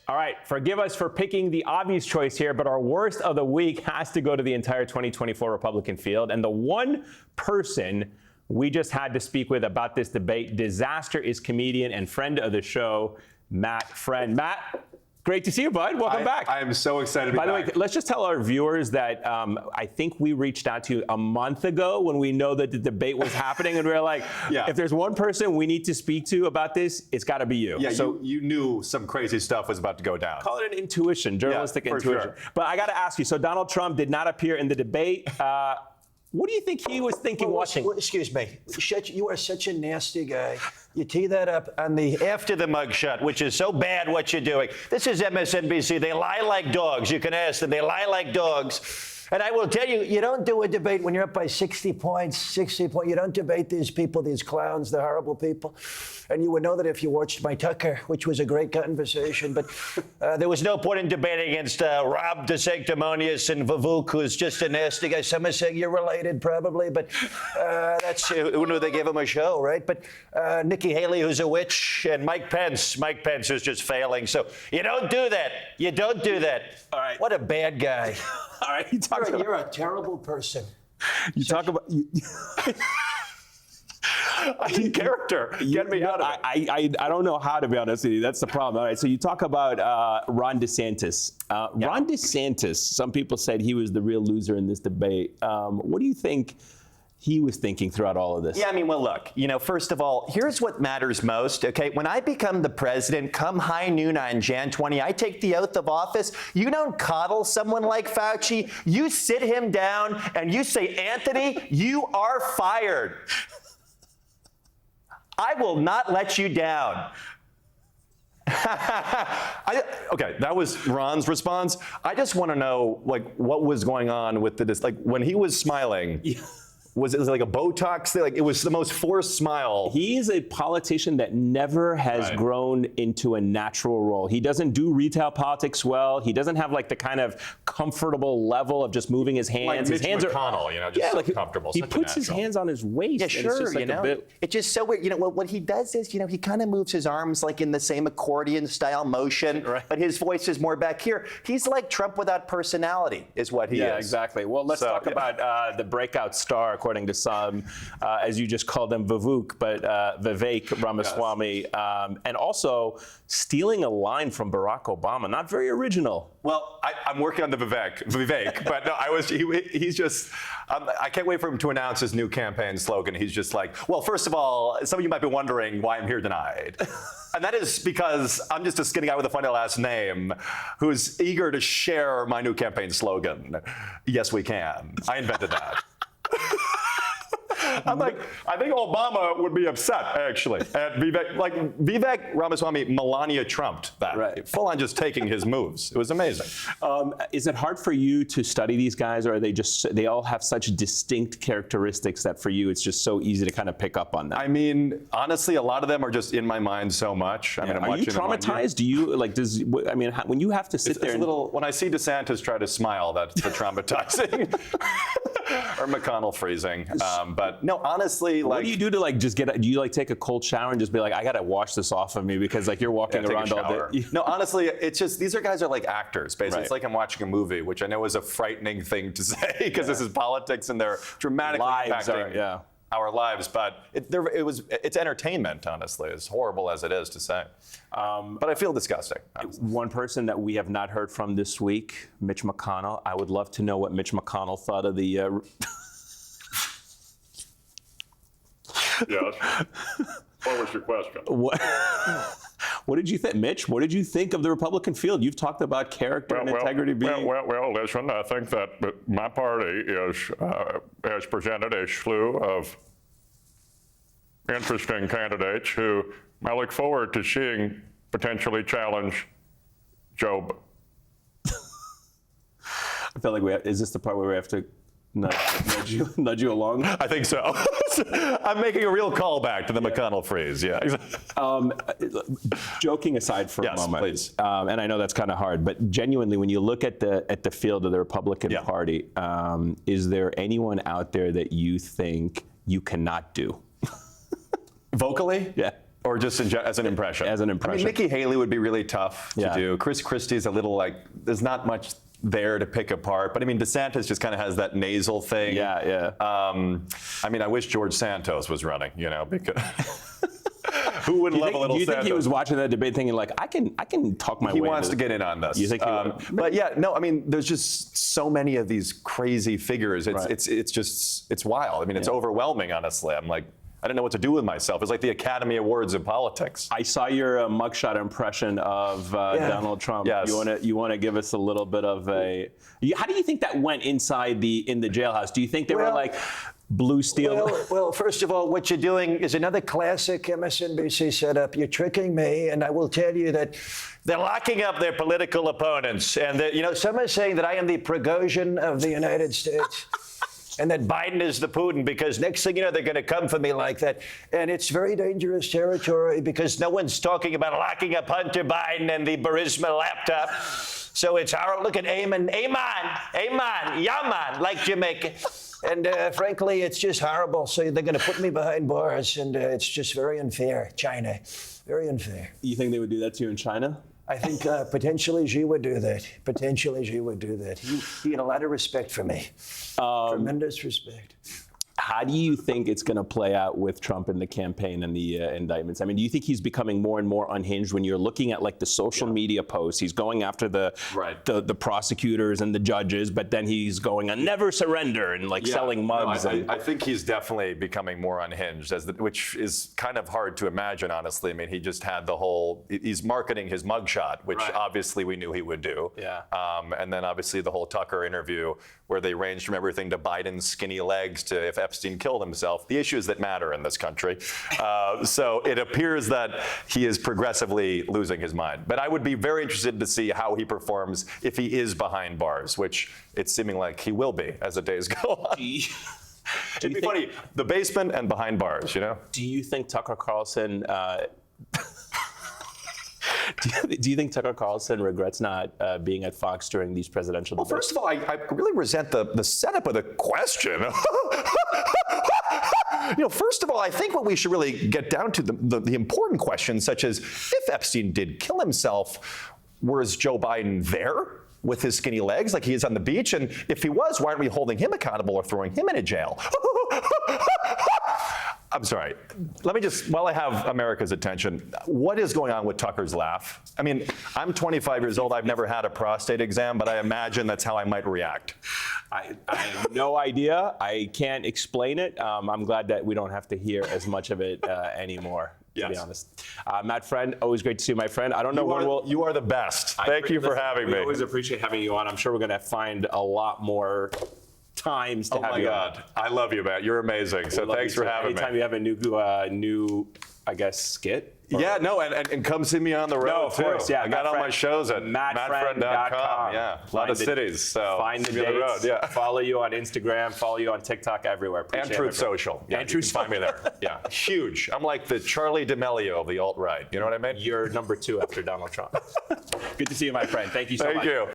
All right, forgive us for picking the obvious choice here, but our worst of the week has to go to the entire 2024 Republican field. And the one person we just had to speak with about this debate, disaster, is comedian and friend of the show, Matt Friend. Matt, great to see you, bud. Welcome back. I am so excited to be back. By the way, let's just tell our viewers that I think we reached out to you a month ago when we know that the debate was happening, and we were like, if there's one person we need to speak to about this, it's got to be you. Yeah, so you knew some crazy stuff was about to go down. Call it an intuition, journalistic intuition. Sure. But I got to ask you, so Donald Trump did not appear in the debate. What do you think he was thinking watching? Excuse me. You are such a nasty guy. You tee that up on the after the mugshot, which is so bad what you're doing. This is MSNBC. They lie like dogs. You can ask them. They lie like dogs. And I will tell you, you don't do a debate when you're up by 60 points. You don't debate these people, these clowns, the horrible people. And you would know that if you watched my Tucker, which was a great conversation. But there was no point in debating against Rob DeSanctimonious and Vivek, who's just a nasty guy. Some are saying you're related, probably. But that's who knew they gave him a show, right? But Nikki Haley, who's a witch, and Mike Pence. Mike Pence is just failing. So you don't do that. You don't do that. All right. What a bad guy. All right. You're a terrible person. You talk about... I need character. Get me out of it. I don't know how, to be honest with you. That's the problem. All right, so you talk about Ron DeSantis. Ron DeSantis, some people said he was the real loser in this debate. What do you think he was thinking throughout all of this? Yeah, I mean, well, look, first of all, here's what matters most, okay? When I become the president, come high noon on Jan 20, I take the oath of office. You don't coddle someone like Fauci. You sit him down and you say, Anthony, you are fired. I will not let you down. Okay, that was Ron's response. I just want to know, what was going on with when he was smiling. Was it like a Botox thing? Like, it was the most forced smile. He is a politician that never has grown into a natural role. He doesn't do retail politics well. He doesn't have the kind of comfortable level of just moving his hands. Like his hands McConnell, just so comfortable. He puts his hands on his waist. Yeah, sure, it's just It's just so weird. What he does is, he kind of moves his arms in the same accordion style motion, but his voice is more back here. He's like Trump without personality, is what he is. Yeah, exactly. Well, let's talk about the breakout star, according to some, as you just called him, Vivek, but Vivek Ramaswamy, and also stealing a line from Barack Obama. Not very original. Well, I'm working on the Vivek, but no, he's just, I can't wait for him to announce his new campaign slogan. He's just like, well, first of all, some of you might be wondering why I'm here tonight. And that is because I'm just a skinny guy with a funny last name who's eager to share my new campaign slogan. Yes, we can. I invented that. I'm like, I think Obama would be upset, actually, at Vivek Ramaswamy Melania Trumped that. Right. Full on just taking his moves. It was amazing. Is it hard for you to study these guys, or are they all have such distinct characteristics that for you it's just so easy to kind of pick up on them? I mean, honestly, a lot of them are just in my mind so much. I mean, are you traumatized? Do you when you have to sit there? When I see DeSantis try to smile, that's the traumatizing. Or McConnell freezing. But no, honestly, what do you do to just do you take a cold shower and just be like, I gotta wash this off of me because you're walking around all day? No, honestly, it's just, these guys are like actors, basically. Right. It's like I'm watching a movie, which I know is a frightening thing to say because this is politics and they're dramatically impacting our lives. But it's entertainment, honestly, as horrible as it is to say. But I feel disgusting. One person that we have not heard from this week, Mitch McConnell. I would love to know what Mitch McConnell thought of the... Yes. What was your question? What did you think, Mitch? What did you think of the Republican field? You've talked about character and integrity being... Well, listen, I think that my party has presented a slew of interesting candidates who I look forward to seeing potentially challenge Joe. I feel like is this the part where we have to nudge you along? I think so. I'm making a real callback to the McConnell freeze. Yeah. Joking aside for a moment, please. And I know that's kind of hard, but genuinely, when you look at the field of the Republican Party, is there anyone out there that you think you cannot do? Vocally? Yeah. Or just as an impression? As an I impression. mean, Nikki Haley would be really tough to Yeah. do. Chris Christie's a little like, there's not much there to pick apart. But I mean, DeSantis just kind of has that nasal thing. Yeah. I mean, I wish George Santos was running, because who wouldn't love a little Do you think he Santos? was watching that debate thinking like, I can talk my way He wants to into get in on this. You think he would? But yeah, no, I mean, there's just so many of these crazy figures. It's Right. it's wild. I mean, it's overwhelming, honestly. I'm like, I don't know what to do with myself. It's like the Academy Awards of politics. I saw your mugshot impression of Donald Trump. Yes. You want to give us a little bit of a. How do you think that went inside in the jailhouse? Do you think they were Well- like blue steel? Well, first of all, what you're doing is another classic MSNBC setup. You're tricking me, and I will tell you that they're locking up their political opponents. And some are saying that I am the Prigozhin of the United States. And that Biden is the Putin, because next thing you know, they're going to come for me like that. And it's very dangerous territory because no one's talking about locking up Hunter Biden and the Burisma laptop. So it's our look at Amen, Yaman, like Jamaica. And frankly, it's just horrible. So they're going to put me behind bars, and it's just very unfair. China, very unfair. You think they would do that to you in China? I think potentially Xi would do that. Potentially Xi would do that. He had a lot of respect for me. Tremendous respect. How do you think it's going to play out with Trump in the campaign and the indictments? I mean, do you think he's becoming more and more unhinged when you're looking at like the social media posts? He's going after the prosecutors and the judges, but then he's going on never surrender and like selling mugs. I think he's definitely becoming more unhinged, which is kind of hard to imagine, honestly. I mean, he just had he's marketing his mugshot, which obviously we knew he would do. Yeah. And then obviously the whole Tucker interview where they ranged from everything to Biden's skinny legs to if Epstein killed himself, the issues that matter in this country. So it appears that he is progressively losing his mind. But I would be very interested to see how he performs if he is behind bars, which it's seeming like he will be as the days go on. It'd be funny, the basement and behind bars, Do you think Tucker Carlson? Do you think Tucker Carlson regrets not being at Fox during these presidential debates? Well, first of all, I really resent the setup of the question. First of all, I think what we should really get down to the important questions, such as if Epstein did kill himself, was Joe Biden there with his skinny legs like he is on the beach? And if he was, why aren't we holding him accountable or throwing him into jail? I'm sorry. Let me just, while I have America's attention, what is going on with Tucker's laugh? I mean, I'm 25 years old. I've never had a prostate exam, but I imagine that's how I might react. I have no idea. I can't explain it. I'm glad that we don't have to hear as much of it anymore, to be honest. Matt Friend, always great to see you, my friend. I don't know when we'll... You are the best. Thank you for having me. We always appreciate having you on. I'm sure we're going to find a lot more times to have you on. Oh my God. I love you, Matt. You're amazing. So thanks for having Anytime me. you have a new, I guess, skit. Yeah, no, and come see me on the road, No, of too. course, yeah. I got all my shows at mattfriend.com. Yeah, a lot of cities. So find the see me on dates. road, yeah. Follow you on Instagram. Follow you on TikTok. Everywhere. And Appreciate Truth it. Social. Yeah, And you Truth can find me there. Yeah, huge. I'm like the Charlie D'Amelio of the alt-right. You know what I mean? You're number 2 after Donald Trump. Good to see you, my friend. Thank you so much. Thank you.